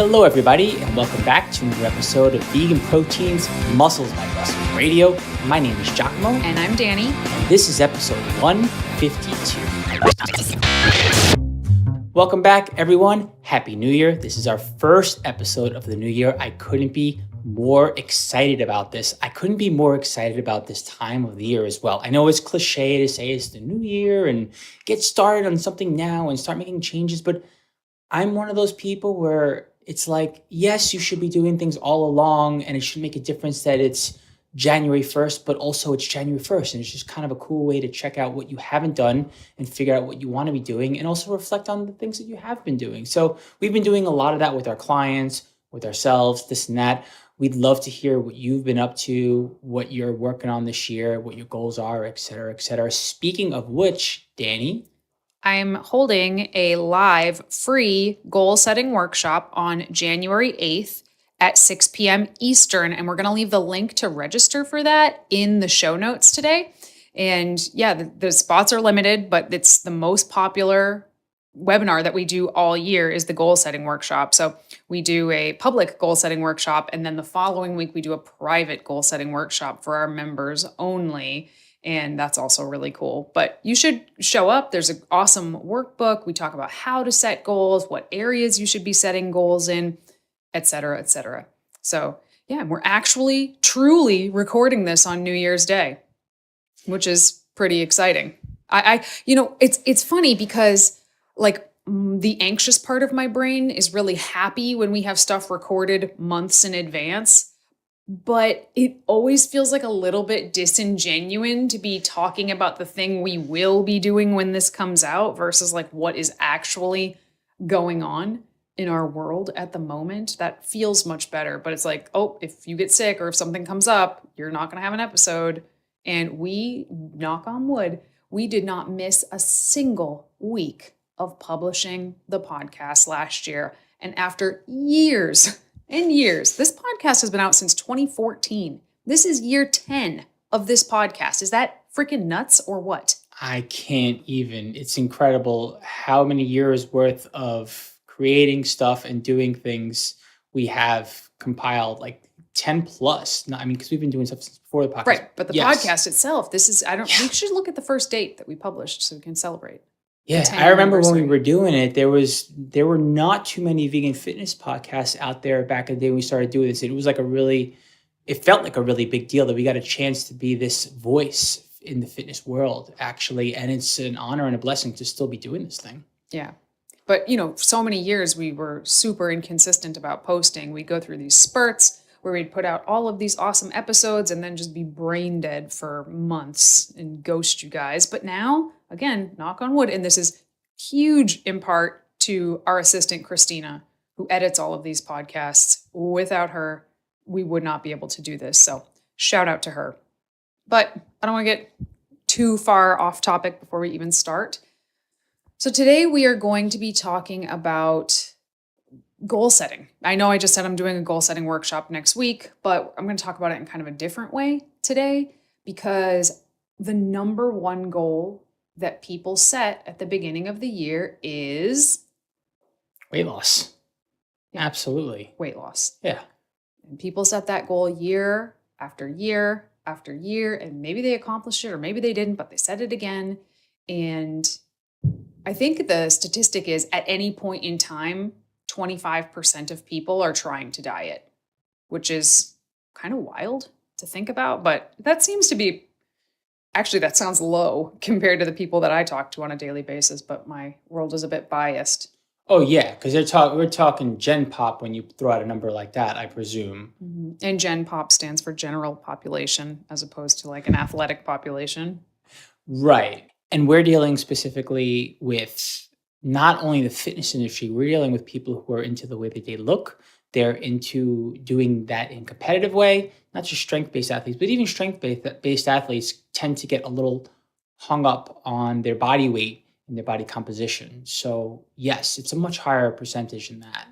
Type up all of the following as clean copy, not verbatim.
Hello, everybody, and welcome back to another episode of Vegan Proteins Muscles by Muscle Radio. My name is 𝐬𝐿𝐫𝐫. And I'm Danny. And this is episode 152. Welcome back, everyone. Happy New Year. This is our first episode of the new year. I couldn't be more excited about this. I couldn't be more excited about this time of the year as well. I know it's cliche to say it's the new year and get started on something now and start making changes, but I'm one of those people where it's like, yes, you should be doing things all along and it should make a difference that it's January 1st, but also it's January 1st. And it's just kind of a cool way to check out what you haven't done and figure out what you want to be doing and also reflect on the things that you have been doing. So we've been doing a lot of that with our clients, with ourselves, this and that. We'd love to hear what you've been up to, what you're working on this year, what your goals are, et cetera, et cetera. Speaking of which, Danny, I'm holding a live free goal setting workshop on January 8th at 6 p.m. Eastern. And we're going to leave the link to register for that in the show notes today. And yeah, the spots are limited, but it's the most popular webinar that we do all year is the goal setting workshop. So we do a public goal setting workshop. And then the following week, we do a private goal setting workshop for our members only. And that's also really cool. But you should show up. There's an awesome workbook. We talk about how to set goals, what areas you should be setting goals in, et cetera, et cetera. So yeah, we're actually truly recording this on New Year's Day, which is pretty exciting. It's funny because like the anxious part of my brain is really happy when we have stuff recorded months in advance. But it always feels like a little bit disingenuous to be talking about the thing we will be doing when this comes out versus like what is actually going on in our world at the moment. That feels much better. But it's like, oh, if you get sick or if something comes up, you're not going to have an episode. And we, knock on wood, we did not miss a single week of publishing the podcast last year. And after years and years. This podcast has been out since 2014. This is year 10 of this podcast. Is that freaking nuts or what? I can't even. It's incredible how many years worth of creating stuff and doing things we have compiled, like 10 plus. Because we've been doing stuff since before the podcast. Right, but the podcast itself, we should look at the first date that we published so we can celebrate. Yeah, I remember when we were doing it, there were not too many vegan fitness podcasts out there back in the day when we started doing this. It felt like a really big deal that we got a chance to be this voice in the fitness world, actually. And it's an honor and a blessing to still be doing this thing. Yeah. But, so many years we were super inconsistent about posting. We'd go through these spurts where we'd put out all of these awesome episodes and then just be brain dead for months and ghost you guys. But now, again, knock on wood, and this is huge in part to our assistant, Christina, who edits all of these podcasts. Without her, we would not be able to do this. So shout out to her. But I don't want to get too far off topic before we even start. So today we are going to be talking about goal setting. I know I just said I'm doing a goal setting workshop next week, but I'm going to talk about it in kind of a different way today because the number one goal that people set at the beginning of the year is weight loss. Yeah. Absolutely. Weight loss. Yeah. And people set that goal year after year after year, and maybe they accomplished it or maybe they didn't, but they said it again. And I think the statistic is at any point in time, 25% of people are trying to diet, which is kind of wild to think about, but that seems to be, actually that sounds low compared to the people that I talk to on a daily basis, but my world is a bit biased. Oh yeah, because we're talking Gen Pop when you throw out a number like that, I presume. Mm-hmm. And Gen Pop stands for general population as opposed to like an athletic population. Right. And we're dealing specifically with not only the fitness industry, we're dealing with people who are into the way that they look. They're into doing that in a competitive way, not just strength-based athletes, but even strength-based athletes tend to get a little hung up on their body weight and their body composition. So yes, it's a much higher percentage than that,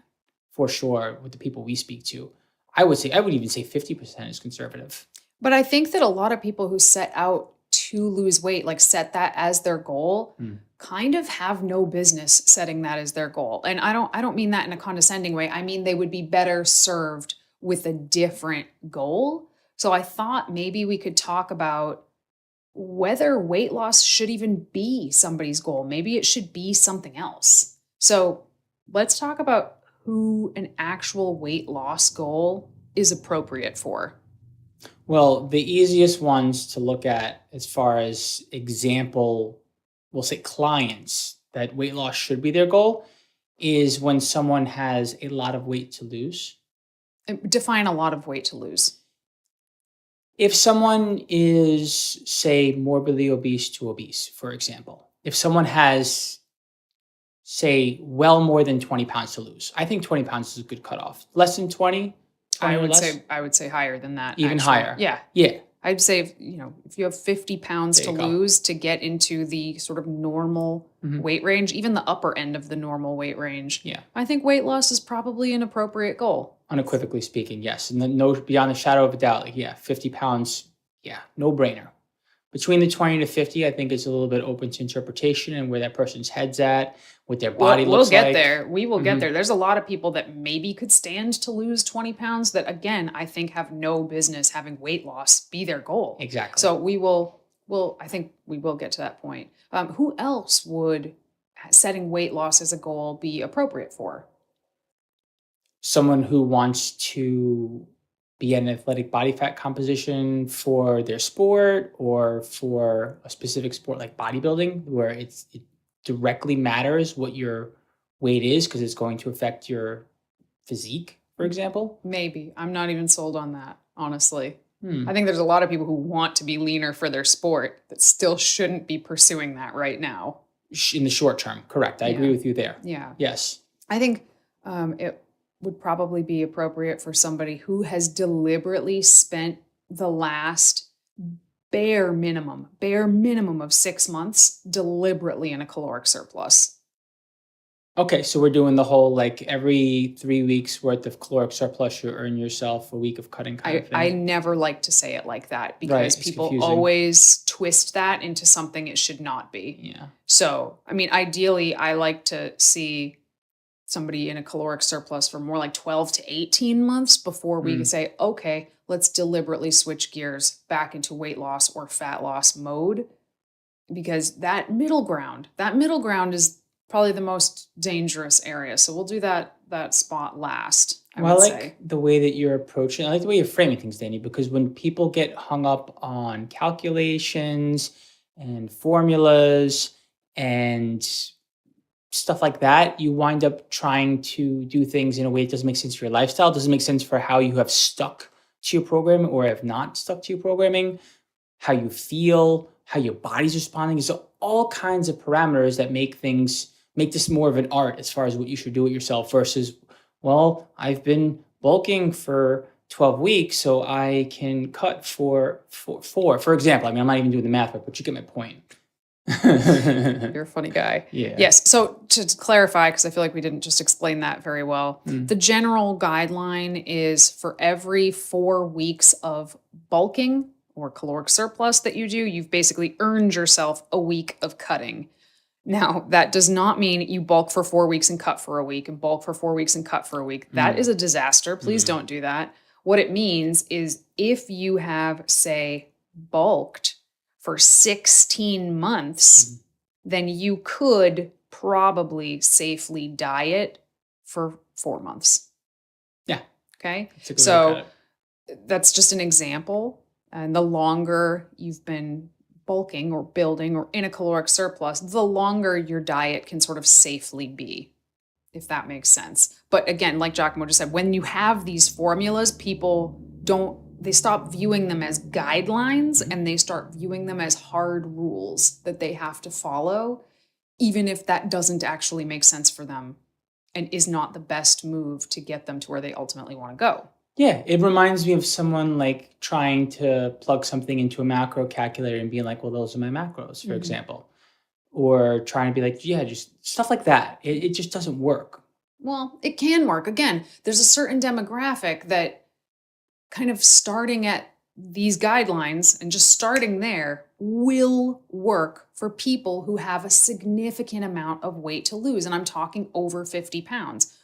for sure, with the people we speak to. I would even say 50% is conservative. But I think that a lot of people who set out to lose weight, like set that as their goal, kind of have no business setting that as their goal. And I don't mean that in a condescending way. I mean they would be better served with a different goal. So I thought maybe we could talk about whether weight loss should even be somebody's goal. Maybe it should be something else. So let's talk about who an actual weight loss goal is appropriate for. Well, the easiest ones to look at as far as example, we'll say clients that weight loss should be their goal is when someone has a lot of weight to lose. Define a lot of weight to lose. If someone is, say, morbidly obese to obese, for example, if someone has, say, well more than 20 pounds to lose, I think 20 pounds is a good cutoff. Less than 20 I or would less? I would say higher than that. Even actually. higher? Yeah. Yeah. I'd say if you have 50 pounds There to you go. lose to get into the sort of normal weight range, even the upper end of the normal weight range. Yeah. I think weight loss is probably an appropriate goal. Unequivocally speaking, yes. And then no, beyond a shadow of a doubt, like, yeah, 50 pounds, yeah, no brainer. Between the 20 to 50, I think it's a little bit open to interpretation and where that person's head's at, what their body looks like. We'll get there. We will get there. There's a lot of people that maybe could stand to lose 20 pounds that, again, I think have no business having weight loss be their goal. Exactly. So I think we will get to that point. Who else would setting weight loss as a goal be appropriate for? Someone who wants to be an athletic body fat composition for their sport or for a specific sport like bodybuilding, where it directly matters what your weight is because it's going to affect your physique, for example. Maybe. I'm not even sold on that, honestly. I think there's a lot of people who want to be leaner for their sport that still shouldn't be pursuing that right now. In the short term, correct. I agree with you there. Yeah. Yes. I think it would probably be appropriate for somebody who has deliberately spent the last bare minimum of 6 months deliberately in a caloric surplus. Okay, so we're doing the whole, like, every 3 weeks worth of caloric surplus, you earn yourself a week of cutting kind of thing. I never like to say it like that because Right, it's people confusing. always twist that into something it should not be. Yeah. So, I mean, ideally, I like to see somebody in a caloric surplus for more like 12 to 18 months before we can say, okay, let's deliberately switch gears back into weight loss or fat loss mode. Because that middle ground is probably the most dangerous area. So we'll do that spot last, I Well, I would like say. the way that you're approaching. I like the way you're framing things, Danny, because when people get hung up on calculations and formulas and stuff like that, you wind up trying to do things in a way that doesn't make sense for your lifestyle, doesn't make sense for how you have stuck to your program or have not stuck to your programming, how you feel, how your body's responding. So all kinds of parameters that make this more of an art as far as what you should do it yourself versus, well, I've been bulking for 12 weeks, so I can cut for example. I mean, I'm not even doing the math, but you get my point. You're a funny guy. Yeah. Yes. So to clarify, because I feel like we didn't just explain that very well, the general guideline is for every 4 weeks of bulking or caloric surplus that you do, you've basically earned yourself a week of cutting. Now, that does not mean you bulk for 4 weeks and cut for a week and bulk for 4 weeks and cut for a week. That is a disaster. Please don't do that. What it means is if you have, say, bulked for 16 months, then you could probably safely diet for 4 months. Yeah. Okay. That's a good way to So cut it. that's just an example. And the longer you've been bulking or building or in a caloric surplus, the longer your diet can sort of safely be, if that makes sense. But again, like Giacomo just said, when you have these formulas, people they stop viewing them as guidelines and they start viewing them as hard rules that they have to follow, even if that doesn't actually make sense for them and is not the best move to get them to where they ultimately want to go. Yeah, it reminds me of someone like trying to plug something into a macro calculator and being like, well, those are my macros, for example. Or trying to be like, yeah, just stuff like that. It just doesn't work. Well, it can work. Again, there's a certain demographic that kind of starting at these guidelines and just starting there will work for people who have a significant amount of weight to lose. And I'm talking over 50 pounds.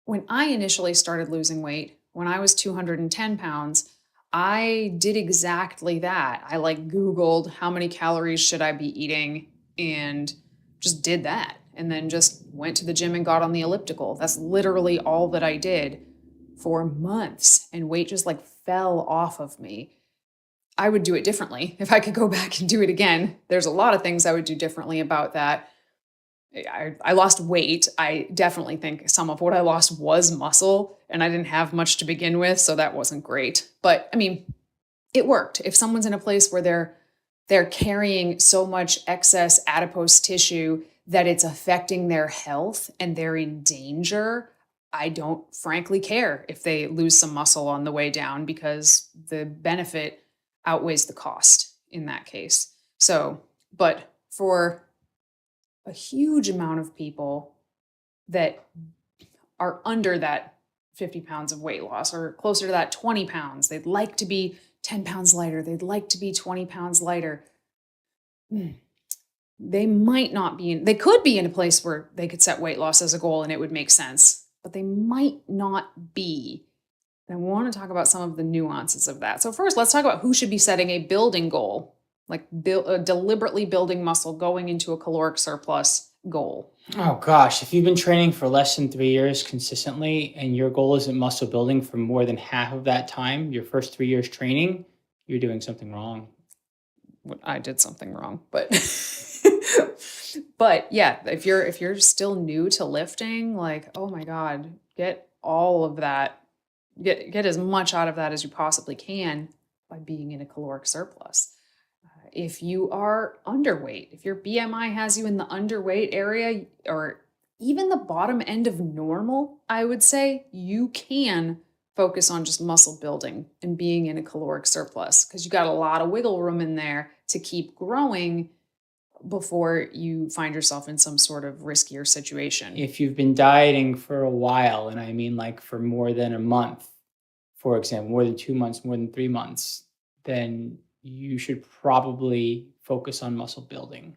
When I initially started losing weight, when I was 210 pounds, I did exactly that. I Googled how many calories should I be eating and just did that. And then just went to the gym and got on the elliptical. That's literally all that I did for months. And weight just fell off of me. I would do it differently. If I could go back and do it again, there's a lot of things I would do differently about that. I lost weight. I definitely think some of what I lost was muscle, and I didn't have much to begin with, so that wasn't great. But I mean, it worked. If someone's in a place where they're carrying so much excess adipose tissue that it's affecting their health and they're in danger, I don't frankly care if they lose some muscle on the way down, because the benefit outweighs the cost in that case. So, but for a huge amount of people that are under that 50 pounds of weight loss or closer to that 20 pounds, they'd like to be 10 pounds lighter, they'd like to be 20 pounds lighter. They might not be they could be in a place where they could set weight loss as a goal and it would make sense, but they might not be. And I want to talk about some of the nuances of that. So first, let's talk about who should be setting a building goal, deliberately building muscle, going into a caloric surplus goal. Oh gosh, if you've been training for less than 3 years consistently and your goal isn't muscle building for more than half of that time, your first 3 years training, you're doing something wrong. I did something wrong, but but yeah, if you're still new to lifting, oh my God, get all of that. Get as much out of that as you possibly can by being in a caloric surplus. If you are underweight, if your BMI has you in the underweight area or even the bottom end of normal, I would say you can focus on just muscle building and being in a caloric surplus, because you got a lot of wiggle room in there to keep growing before you find yourself in some sort of riskier situation. If you've been dieting for a while, and I mean for more than a month, for example, more than 2 months, more than 3 months, then you should probably focus on muscle building.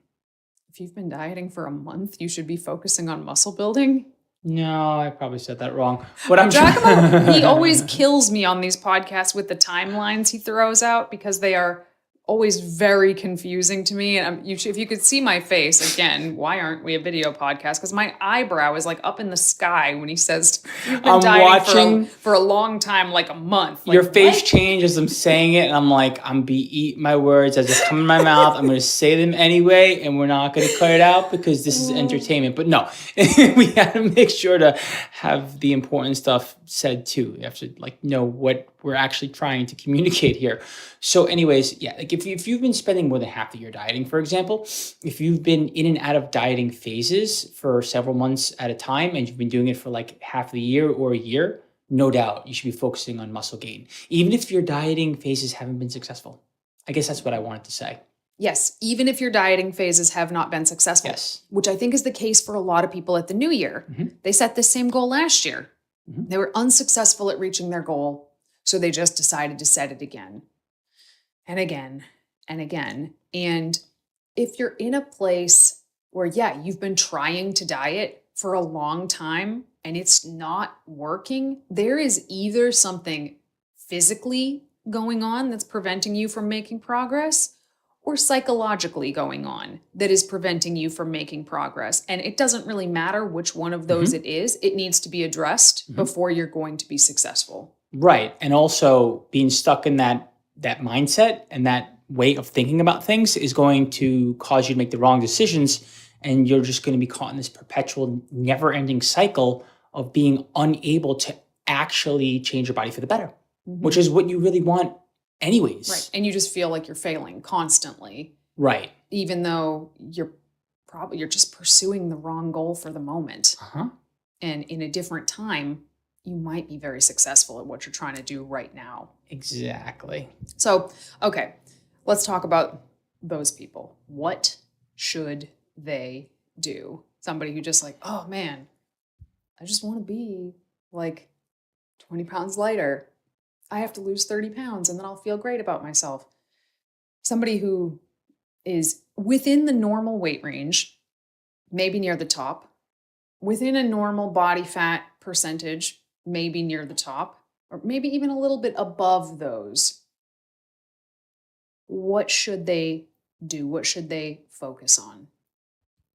If you've been dieting for a month, you should be focusing on muscle building? No, I probably said that wrong. He always kills me on these podcasts with the timelines he throws out, because they are always very confusing to me. And if you could see my face, again, why aren't we a video podcast? Because my eyebrow is up in the sky when he says, you've been dieting for a long time, a month. Your face changes as I'm saying it, and I'm eating my words as they come in my mouth. I'm going to say them anyway, and we're not going to cut it out because this is entertainment. But no, we have to make sure to have the important stuff said too. You have to know what we're actually trying to communicate here. So anyways, yeah, if you've been spending more than half the year dieting, for example, if you've been in and out of dieting phases for several months at a time, and you've been doing it for half the year or a year, no doubt you should be focusing on muscle gain, even if your dieting phases haven't been successful. I guess that's what I wanted to say. Yes, even if your dieting phases have not been successful, yes, which I think is the case for a lot of people at the new year. Mm-hmm. They set the same goal last year. Mm-hmm. They were unsuccessful at reaching their goal, so they just decided to set it again and again and again. And if you're in a place where, yeah, you've been trying to diet for a long time and it's not working, there is either something physically going on that's preventing you from making progress, or psychologically going on that is preventing you from making progress. And it doesn't really matter which one of those it is. It needs to be addressed before you're going to be successful. Right. And also being stuck in that mindset and that way of thinking about things is going to cause you to make the wrong decisions. And you're just going to be caught in this perpetual, never-ending cycle of being unable to actually change your body for the better, which is what you really want anyways. Right. And you just feel like you're failing constantly. Right. Even though you're just pursuing the wrong goal for the moment. And in a different time, you might be very successful at what you're trying to do right now. Exactly. So, okay, let's talk about those people. What should they do? Somebody who just oh man, I just want to be 20 pounds lighter. I have to lose 30 pounds and then I'll feel great about myself. Somebody who is within the normal weight range, maybe near the top, within a normal body fat percentage, maybe near the top, or maybe even a little bit above those. What should they do? What should they focus on?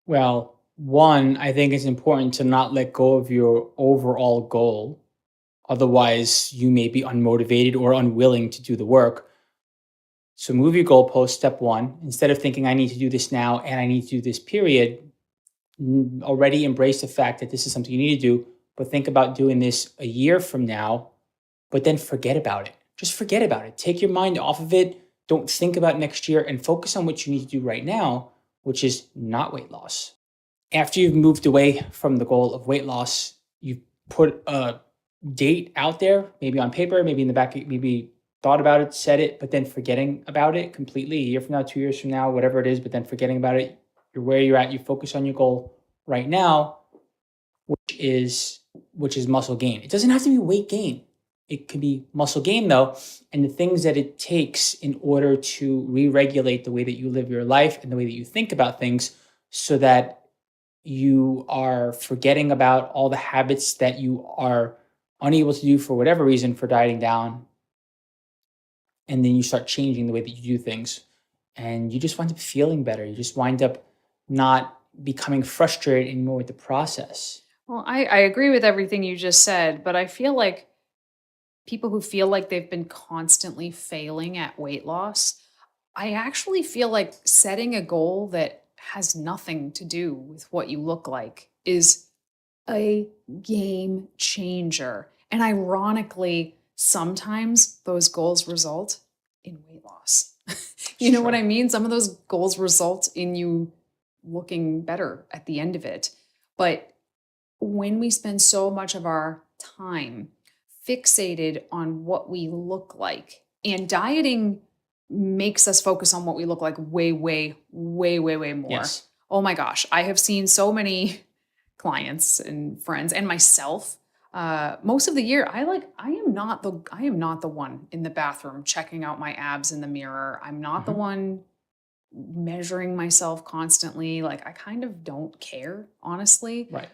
Well, one, I think it's important to not let go of your overall goal. Otherwise, you may be unmotivated or unwilling to do the work. So move your goalpost, step one. Instead of thinking I need to do this now and I need to do this period, already embrace the fact that this is something you need to do, but think about doing this a year from now, but then forget about it. Just forget about it. Take your mind off of it. Don't think about next year and focus on what you need to do right now, which is not weight loss. After you've moved away from the goal of weight loss, you've put a date out there, maybe on paper, maybe in the back, maybe thought about it, said it, but then forgetting about it completely a year from now, 2 years from now, whatever it is, but then forgetting about it. You're where you're at. You focus on your goal right now, which is muscle gain. It doesn't have to be weight gain. It could be muscle gain though. And the things that it takes in order to re-regulate the way that you live your life and the way that you think about things so that you are forgetting about all the habits that you are unable to do for whatever reason for dieting down. And then you start changing the way that you do things. And you just wind up feeling better. You just wind up not becoming frustrated anymore with the process. Well, I agree with everything you just said, but I feel like people who feel like they've been constantly failing at weight loss, I actually feel like setting a goal that has nothing to do with what you look like is a game changer. And ironically, sometimes those goals result in weight loss. You know what I mean? Some of those goals result in you looking better at the end of it. But when we spend so much of our time fixated on what we look like, and dieting makes us focus on what we look like way more. Yes. Oh my gosh, I have seen so many clients and friends and myself. Most of the year, I am not the one in the bathroom checking out my abs in the mirror. I'm not the one measuring myself constantly. Like, I kind of don't care, honestly. Right.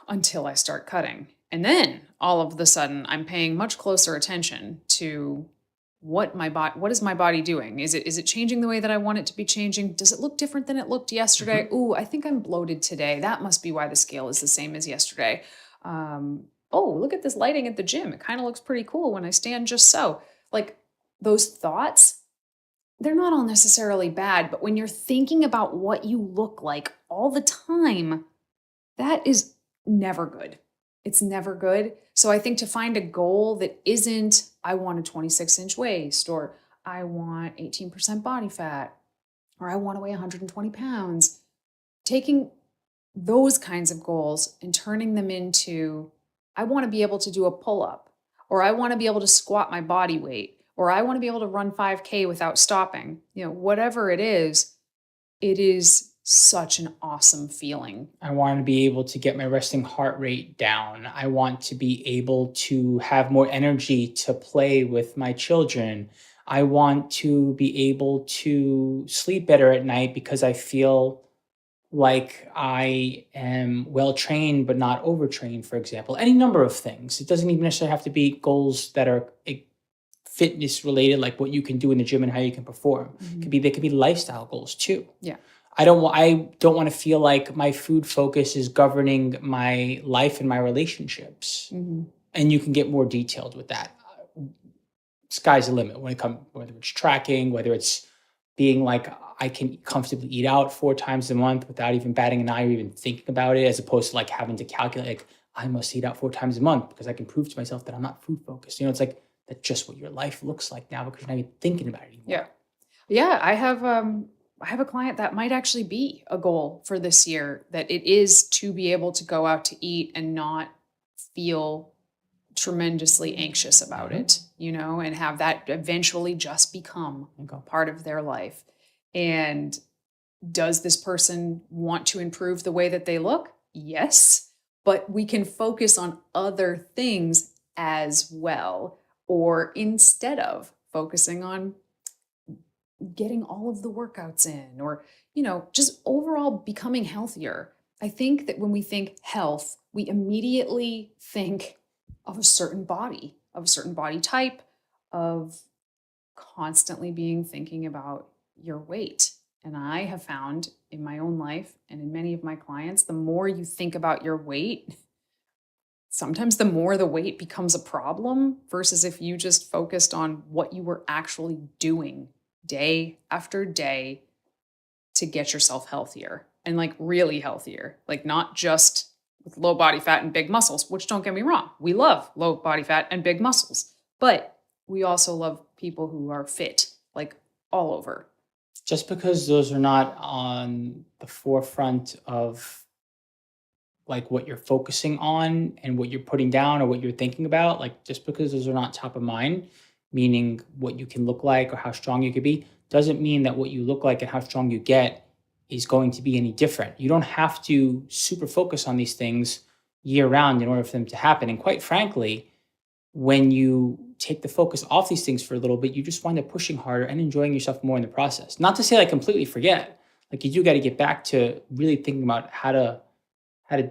Until I start cutting. And then all of a sudden I'm paying much closer attention to what is my body doing? Is it changing the way that I want it to be changing? Does it look different than it looked yesterday? Ooh, I think I'm bloated today. That must be why the scale is the same as yesterday. Oh, look at this lighting at the gym. It kind of looks pretty cool when I stand just so. Like, those thoughts, they're not all necessarily bad, but when you're thinking about what you look like all the time, that is never good. It's never good. So I think to find a goal that isn't, I want a 26-inch waist, or I want 18% body fat, or I want to weigh 120 pounds, taking those kinds of goals and turning them into, I want to be able to do a pull-up, or I want to be able to squat my body weight, or I want to be able to run 5K without stopping. You know, whatever it is such an awesome feeling. I want to be able to get my resting heart rate down. I want to be able to have more energy to play with my children. I want to be able to sleep better at night because I feel like I am well trained but not overtrained, for example. Any number of things. It doesn't even necessarily have to be goals that are fitness related, like what you can do in the gym and how you can perform. They could be lifestyle goals too. Yeah. I don't want to feel like my food focus is governing my life and my relationships. And you can get more detailed with that. Sky's the limit when it comes, whether it's tracking, whether it's being like, I can comfortably eat out 4 times a month without even batting an eye or even thinking about it, as opposed to like having to calculate, like, I must eat out 4 times a month because I can prove to myself that I'm not food focused. You know, it's like, that's just what your life looks like now because you're not even thinking about it anymore. Yeah. Yeah. I have a client that might actually be a goal for this year, that it is to be able to go out to eat and not feel tremendously anxious about it, you know, and have that eventually just become part of their life. And does this person want to improve the way that they look? Yes, but we can focus on other things as well, or instead of focusing on getting all of the workouts in, or, just overall becoming healthier. I think that when we think health, we immediately think of a certain body type, of constantly thinking about your weight. And I have found in my own life and in many of my clients, the more you think about your weight, sometimes the more the weight becomes a problem, versus if you just focused on what you were actually doing day after day to get yourself healthier, and really healthier, not just with low body fat and big muscles, which, don't get me wrong, we love low body fat and big muscles, but we also love people who are fit, all over. Just because those are not on the forefront of what you're focusing on and what you're putting down or what you're thinking about, just because those are not top of mind, meaning what you can look like or how strong you could be, doesn't mean that what you look like and how strong you get is going to be any different. You don't have to super focus on these things year round in order for them to happen. And quite frankly, when you take the focus off these things for a little bit, you just wind up pushing harder and enjoying yourself more in the process. Not to say completely forget, you do got to get back to really thinking about how to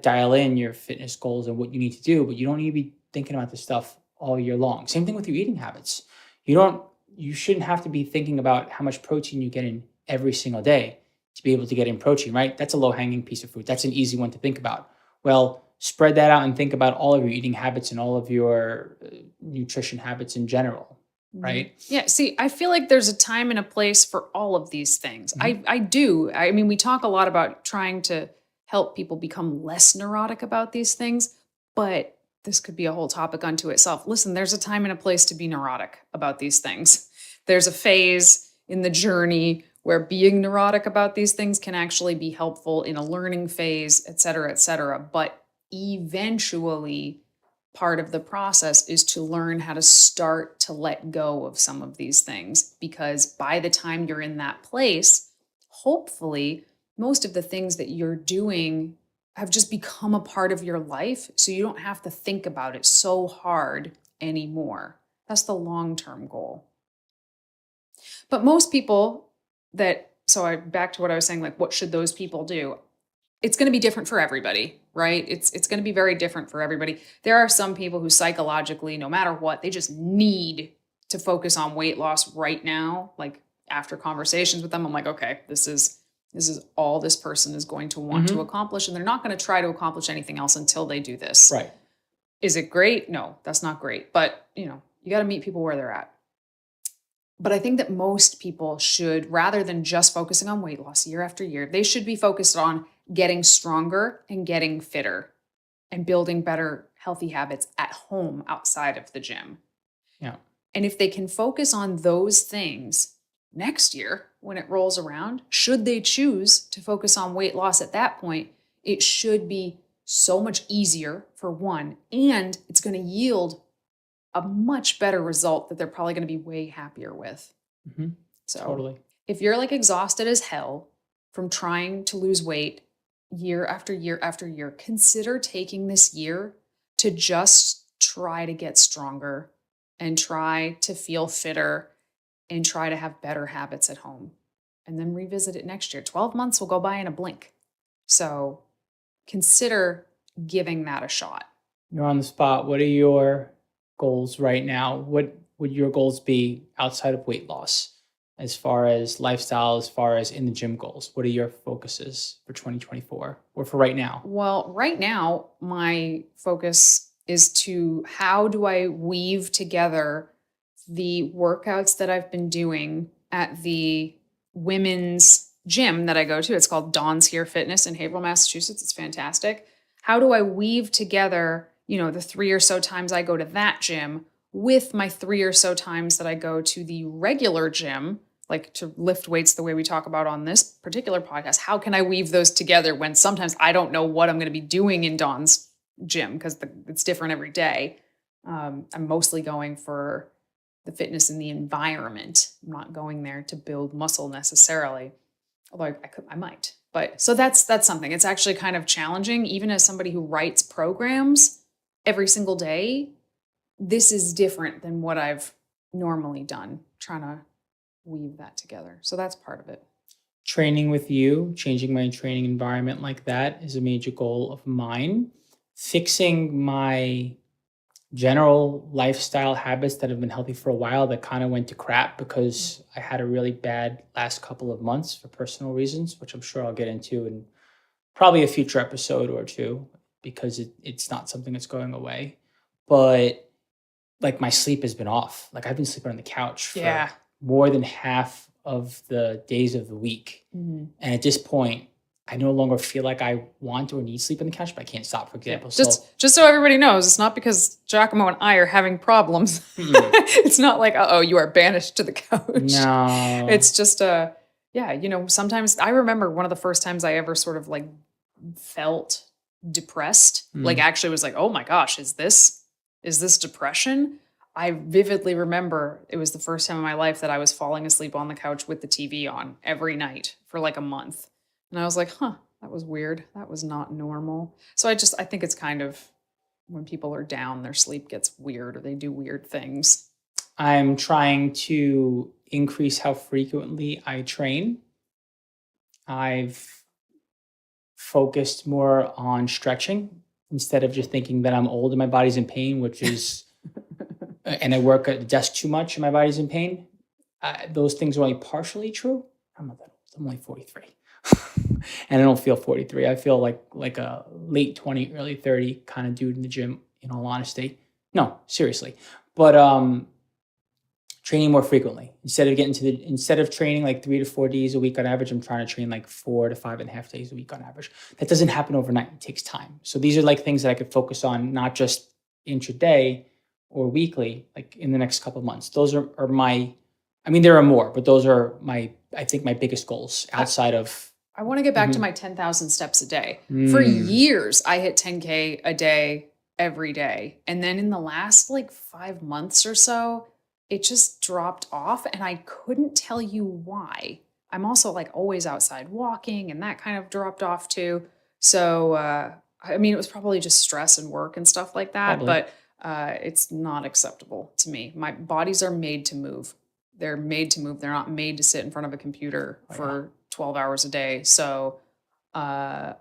dial in your fitness goals and what you need to do, but you don't need to be thinking about this stuff all year long. Same thing with your eating habits. You shouldn't have to be thinking about how much protein you get in every single day to be able to get in protein, right? That's a low-hanging piece of fruit. That's an easy one to think about. Well, spread that out and think about all of your eating habits and all of your nutrition habits in general, right? Yeah. See, I feel like there's a time and a place for all of these things. Mm-hmm. I do. I mean, we talk a lot about trying to help people become less neurotic about these things, but this could be a whole topic unto itself. Listen, there's a time and a place to be neurotic about these things. There's a phase in the journey where being neurotic about these things can actually be helpful in a learning phase, et cetera, et cetera. But eventually, part of the process is to learn how to start to let go of some of these things, because by the time you're in that place, hopefully, most of the things that you're doing have just become a part of your life, so you don't have to think about it so hard anymore. That's the long-term goal. But most people back to what I was saying, what should those people do? It's going to be different for everybody, right? It's going to be very different for everybody. There are some people who psychologically, no matter what, they just need to focus on weight loss right now. After conversations with them, I'm like, okay, this is all this person is going to want to accomplish, and they're not going to try to accomplish anything else until they do this. Right. Is it great? No, that's not great. But, you got to meet people where they're at. But I think that most people should, rather than just focusing on weight loss year after year, they should be focused on getting stronger and getting fitter and building better healthy habits at home outside of the gym. Yeah. And if they can focus on those things next year, when it rolls around, should they choose to focus on weight loss at that point, it should be so much easier, for one, and it's going to yield a much better result that they're probably going to be way happier with. Mm-hmm. So totally. If you're exhausted as hell from trying to lose weight year after year after year, consider taking this year to just try to get stronger and try to feel fitter and try to have better habits at home, and then revisit it next year. 12 months will go by in a blink. So consider giving that a shot. You're on the spot. What are your goals right now? What would your goals be outside of weight loss, as far as lifestyle, as far as in the gym goals? What are your focuses for 2024 or for right now? Well, right now, my focus is to how do I weave together the workouts that I've been doing at the women's gym that I go to. It's called Dawn's Here Fitness in Haverhill, Massachusetts. It's fantastic. How do I weave together, the 3 or so times I go to that gym with my 3 or so times that I go to the regular gym, to lift weights the way we talk about on this particular podcast? How can I weave those together when sometimes I don't know what I'm going to be doing in Dawn's gym, because it's different every day. I'm mostly going for the fitness in the environment. I'm not going there to build muscle necessarily, although I might. But so that's something. It's actually kind of challenging, even as somebody who writes programs every single day. This is different than what I've normally done, trying to weave that together. So that's part of it. Training with you, changing my training environment like that is a major goal of mine. Fixing my general lifestyle habits that have been healthy for a while that kind of went to crap because I had a really bad last couple of months for personal reasons, which I'm sure I'll get into in probably a future episode or two because it's not something that's going away. But like my sleep has been off. Like I've been sleeping on the couch for more than half of the days of the week. And at this point, I no longer feel like I want or need sleep on the couch, but I can't stop, for example. Just so everybody knows, it's not because Giacomo and I are having problems. It's not like, you are banished to the couch. No. It's just, sometimes I remember one of the first times I ever sort of like felt depressed, like actually was like, oh my gosh, is this depression? I vividly remember it was the first time in my life that I was falling asleep on the couch with the TV on every night for like a month. And I was like, that was weird. That was not normal. So I think it's kind of when people are down, their sleep gets weird or they do weird things. I'm trying to increase how frequently I train. I've focused more on stretching instead of just thinking that I'm old and my body's in pain, which is, and I work at the desk too much and my body's in pain. Those things are only partially true. I'm not that old. I'm only 43. And I don't feel 43. I feel like a late 20, early 30 kind of dude in the gym, in all honesty. No, seriously. But training more frequently. Instead of training like 3 to 4 days a week on average, I'm trying to train like 4 to 5.5 days a week on average. That doesn't happen overnight. It takes time. So these are like things that I could focus on, not just intraday or weekly, like in the next couple of months. Those are my, I mean, there are more, but those are I think my biggest goals outside of. I want to get back to my 10,000 steps a day. For years, I hit 10K a day every day. And then in the last like 5 months or so, it just dropped off and I couldn't tell you why. I'm also like always outside walking and that kind of dropped off too. So, I mean, it was probably just stress and work and stuff like that, but it's not acceptable to me. My bodies are made to move. They're made to move. They're not made to sit in front of a computer for 12 hours a day. So I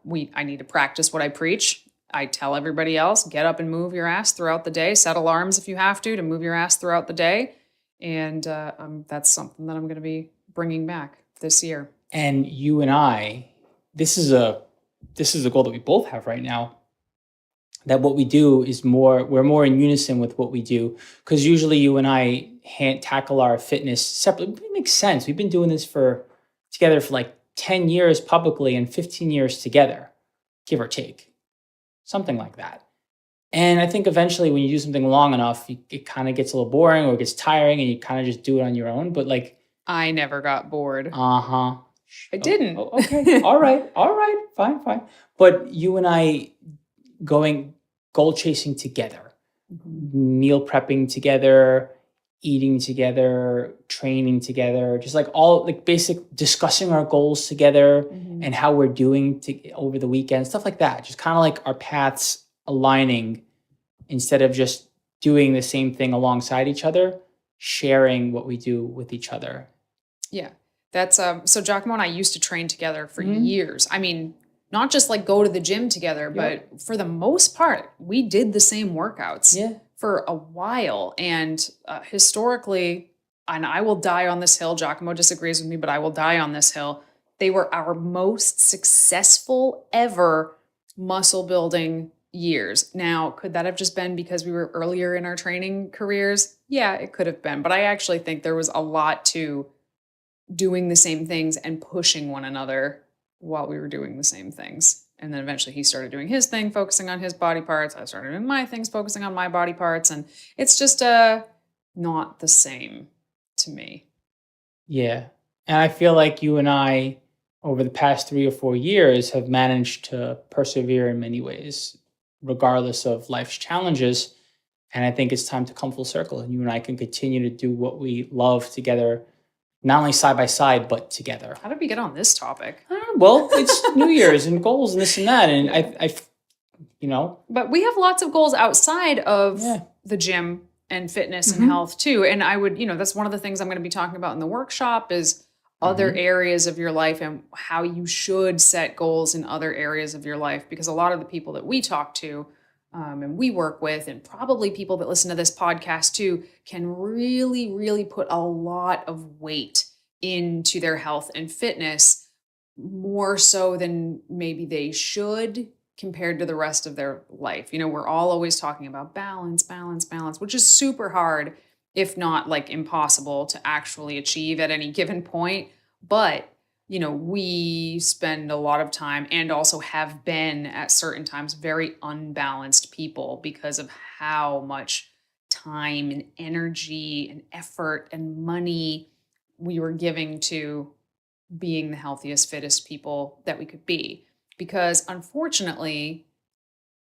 need to practice what I preach. I tell everybody else, get up and move your ass throughout the day. Set alarms if you have to move your ass throughout the day. And that's something that I'm going to be bringing back this year. And you and I, this is a goal that we both have right now. That what we do is we're more in unison with what we do. Because usually you and I tackle our fitness separately. It makes sense. We've been doing this together for like 10 years publicly and 15 years together, give or take. Something like that. And I think eventually when you do something long enough, it kind of gets a little boring or it gets tiring and you kind of just do it on your own. But like, I never got bored. I didn't. Okay. All right. Fine. But you and I going goal chasing together, meal prepping together, eating together, training together, just like all like basic discussing our goals together and how we're doing over the weekend, stuff like that. Just kind of like our paths aligning instead of just doing the same thing alongside each other, sharing what we do with each other. Yeah. That's so Giacomo and I used to train together for years. I mean, not just like go to the gym together, but for the most part, we did the same workouts for a while. And historically, and I will die on this hill, Giacomo disagrees with me, but I will die on this hill. They were our most successful ever muscle building years. Now, could that have just been because we were earlier in our training careers? Yeah, it could have been. But I actually think there was a lot to doing the same things and pushing one another while we were doing the same things. And then eventually he started doing his thing, focusing on his body parts. I started doing my things, focusing on my body parts. And it's just not the same to me. Yeah. And I feel like you and I, over the past 3 or 4 years, have managed to persevere in many ways, regardless of life's challenges. And I think it's time to come full circle. And you and I can continue to do what we love together, not only side by side, but together. How did we get on this topic? Well, it's New Year's and goals and this and that. And I. But we have lots of goals outside of the gym and fitness and health too. And I would, that's one of the things I'm going to be talking about in the workshop is other areas of your life and how you should set goals in other areas of your life. Because a lot of the people that we talk to and we work with, and probably people that listen to this podcast too, can really, really put a lot of weight into their health and fitness, more so than maybe they should compared to the rest of their life. We're all always talking about balance, balance, balance, which is super hard, if not like impossible to actually achieve at any given point. But, we spend a lot of time and also have been at certain times very unbalanced people because of how much time and energy and effort and money we were giving to being the healthiest, fittest people that we could be. Because unfortunately,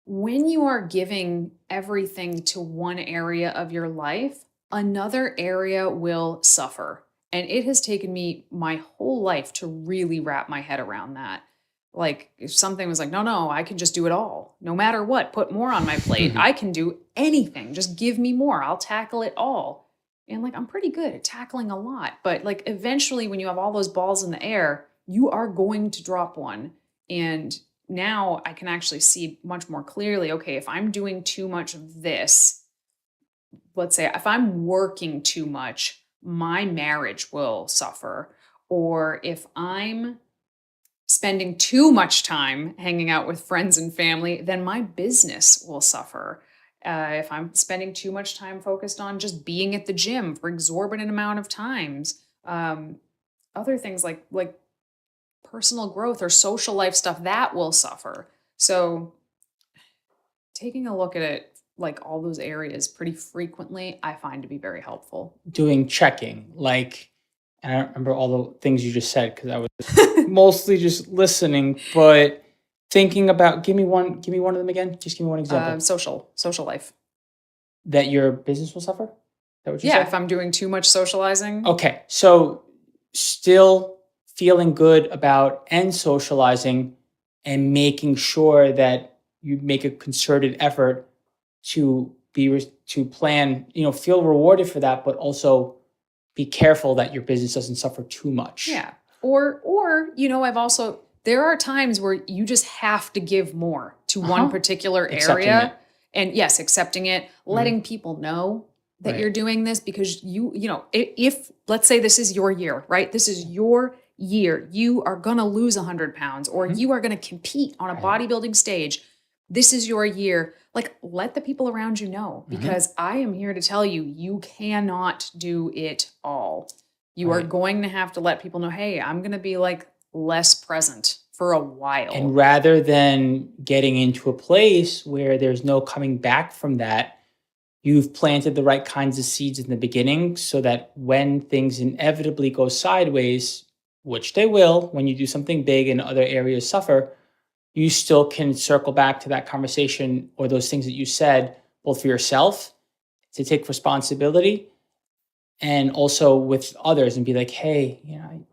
when you are giving everything to one area of your life, another area will suffer. And it has taken me my whole life to really wrap my head around that. Like if something was like, no, I can just do it all. No matter what, put more on my plate. I can do anything. Just give me more. I'll tackle it all. And like, I'm pretty good at tackling a lot. But like eventually when you have all those balls in the air, you are going to drop one. And now I can actually see much more clearly, okay, if I'm doing too much of this, let's say if I'm working too much, my marriage will suffer. Or if I'm spending too much time hanging out with friends and family, then my business will suffer. If I'm spending too much time focused on just being at the gym for exorbitant amount of times, other things like personal growth or social life stuff, that will suffer. So taking a look at it, like all those areas pretty frequently, I find to be very helpful. Doing checking, and I don't remember all the things you just said because I was mostly just listening, but thinking about, give me one of them again. Just give me one example. Social life. That your business will suffer? Is that what you said? Yeah, if I'm doing too much socializing. Okay, so still feeling good about and socializing and making sure that you make a concerted effort to plan, feel rewarded for that, but also be careful that your business doesn't suffer too much. Yeah. Or there are times where you just have to give more to one particular area. And yes, accepting it, letting people know that you're doing this because if let's say this is your year, right? This is your year. You are going to lose 100 pounds or you are going to compete on a bodybuilding stage. This is your year. Like, let the people around you know, because I am here to tell you, you cannot do it all. You are going to have to let people know, hey, I'm going to be like less present for a while. And rather than getting into a place where there's no coming back from that, you've planted the right kinds of seeds in the beginning so that when things inevitably go sideways, which they will when you do something big and other areas suffer, you still can circle back to that conversation or those things that you said, both for yourself to take responsibility and also with others and be like, hey,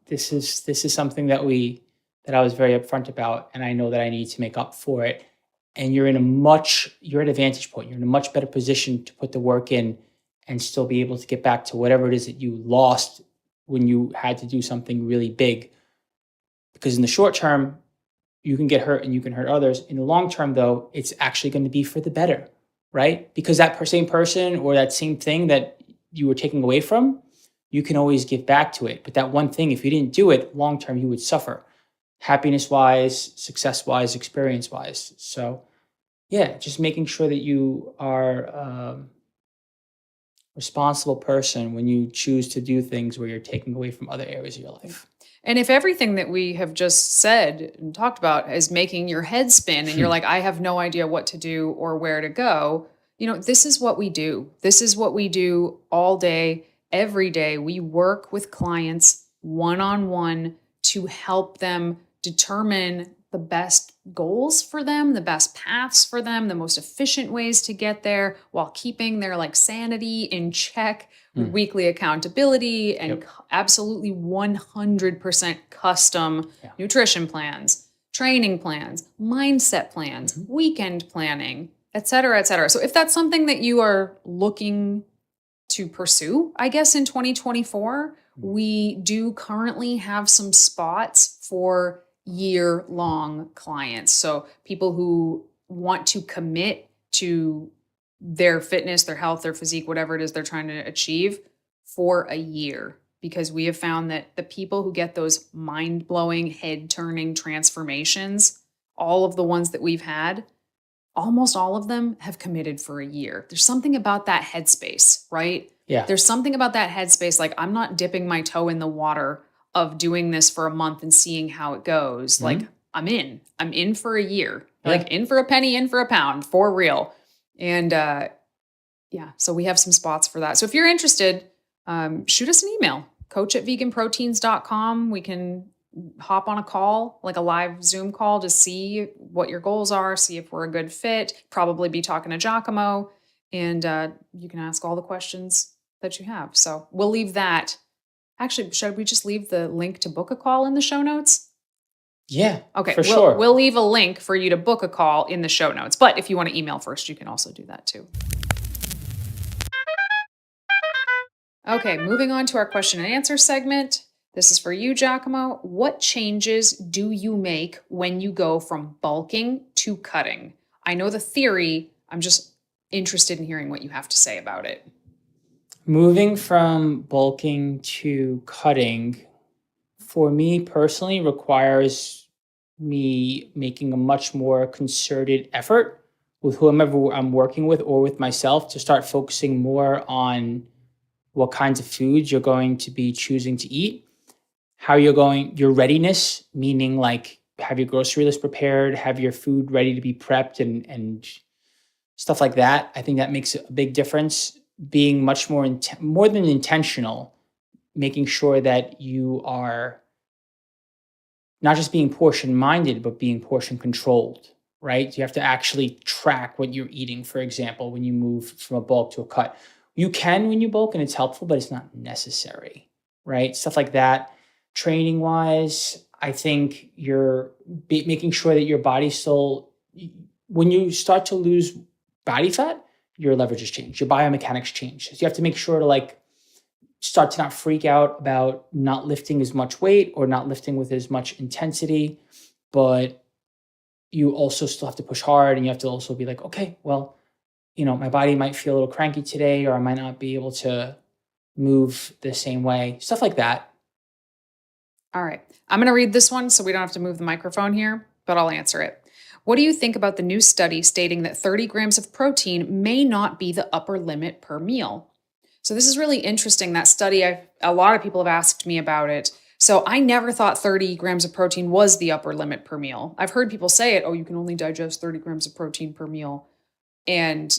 this is something that I was very upfront about. And I know that I need to make up for it. And you're at a vantage point. You're in a much better position to put the work in and still be able to get back to whatever it is that you lost when you had to do something really big. Because in the short term, you can get hurt and you can hurt others. In the long term, though, it's actually going to be for the better, right? Because that same person or that same thing that you were taking away from, you can always give back to it. But that one thing, if you didn't do it, long term, you would suffer. Happiness-wise, success-wise, experience-wise. So, yeah, just making sure that you are a responsible person when you choose to do things where you're taking away from other areas of your life. And if everything that we have just said and talked about is making your head spin and you're like, I have no idea what to do or where to go, this is what we do. This is what we do all day, every day. We work with clients one-on-one to help them determine the best goals for them, the best paths for them, the most efficient ways to get there while keeping their sanity in check with weekly accountability and absolutely 100% custom nutrition plans, training plans, mindset plans, weekend planning, et cetera, et cetera. So if that's something that you are looking to pursue, I guess, in 2024. We do currently have some spots for year-long clients. So people who want to commit to their fitness, their health, their physique, whatever it is they're trying to achieve for a year. Because we have found that the people who get those mind-blowing, head-turning transformations, all of the ones that we've had, almost all of them have committed for a year. There's something about that headspace, right? Yeah. There's something about that headspace. Like, I'm not dipping my toe in the water of doing this for a month and seeing how it goes. Mm-hmm. Like, I'm in for a year, like in for a penny, in for a pound, for real. And so we have some spots for that. So if you're interested, shoot us an email, coach@veganproteins.com. We can hop on a call, like a live Zoom call, to see what your goals are, see if we're a good fit, probably be talking to 𝐬𝐝, and you can ask all the questions that you have. So we'll leave that. Actually, should we just leave the link to book a call in the show notes? Yeah, okay, sure. We'll leave a link for you to book a call in the show notes. But if you want to email first, you can also do that too. Okay, moving on to our question and answer segment. This is for you, 𝐬𝐝. What changes do you make when you go from bulking to cutting? I know the theory. I'm just interested in hearing what you have to say about it. Moving from bulking to cutting, for me personally, requires me making a much more concerted effort with whomever I'm working with or with myself to start focusing more on what kinds of foods you're going to be choosing to eat, how your readiness, meaning like have your grocery list prepared, have your food ready to be prepped and stuff like that. I think that makes a big difference. Being much more than intentional, making sure that you are not just being portion minded, but being portion controlled, right? You have to actually track what you're eating, for example, when you move from a bulk to a cut. You can when you bulk and it's helpful, but it's not necessary, right? Stuff like that. Training wise, I think you're making sure that your body still, when you start to lose body fat, your leverages change, your biomechanics change. So you have to make sure to start to not freak out about not lifting as much weight or not lifting with as much intensity, but you also still have to push hard, and you have to also be like, okay, well, my body might feel a little cranky today, or I might not be able to move the same way, stuff like that. All right. I'm going to read this one so we don't have to move the microphone here, but I'll answer it. What do you think about the new study stating that 30 grams of protein may not be the upper limit per meal? So this is really interesting, that study. A lot of people have asked me about it. So I never thought 30 grams of protein was the upper limit per meal. I've heard people say it, you can only digest 30 grams of protein per meal. And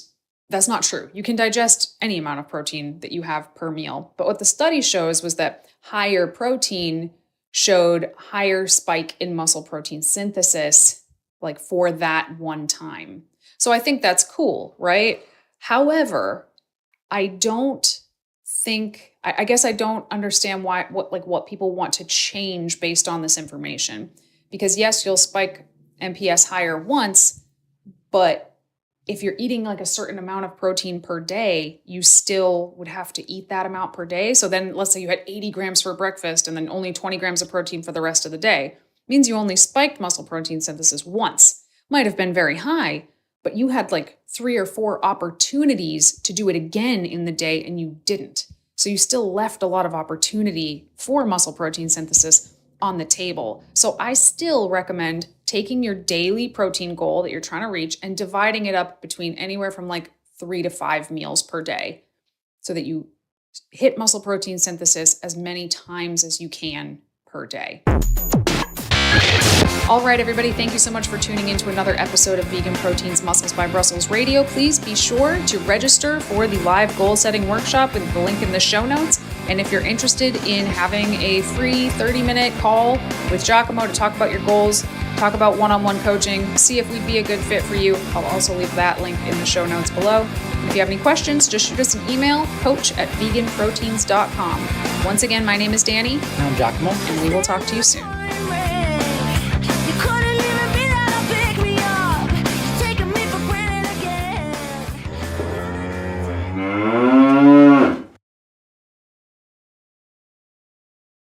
that's not true. You can digest any amount of protein that you have per meal. But what the study shows was that higher protein showed higher spike in muscle protein synthesis, like for that one time. So I think that's cool, right? However, I guess I don't understand what people want to change based on this information. Because yes, you'll spike MPS higher once, but if you're eating like a certain amount of protein per day, you still would have to eat that amount per day. So then let's say you had 80 grams for breakfast and then only 20 grams of protein for the rest of the day. It means you only spiked muscle protein synthesis once. Might have been very high, but you had like 3 or 4 opportunities to do it again in the day and you didn't. So you still left a lot of opportunity for muscle protein synthesis on the table. So I still recommend taking your daily protein goal that you're trying to reach and dividing it up between anywhere from like 3 to 5 meals per day so that you hit muscle protein synthesis as many times as you can per day. All right, everybody, thank you so much for tuning into another episode of Vegan Proteins Muscles by Brussels Radio. Please be sure to register for the live goal setting workshop with the link in the show notes. And if you're interested in having a free 30-minute call with 𝐬𝐝 to talk about your goals, talk about one-on-one coaching, see if we'd be a good fit for you, I'll also leave that link in the show notes below. If you have any questions, just shoot us an email, coach@veganproteins.com. Once again, my name is Danny. And I'm 𝐬𝐝. And we will talk to you soon.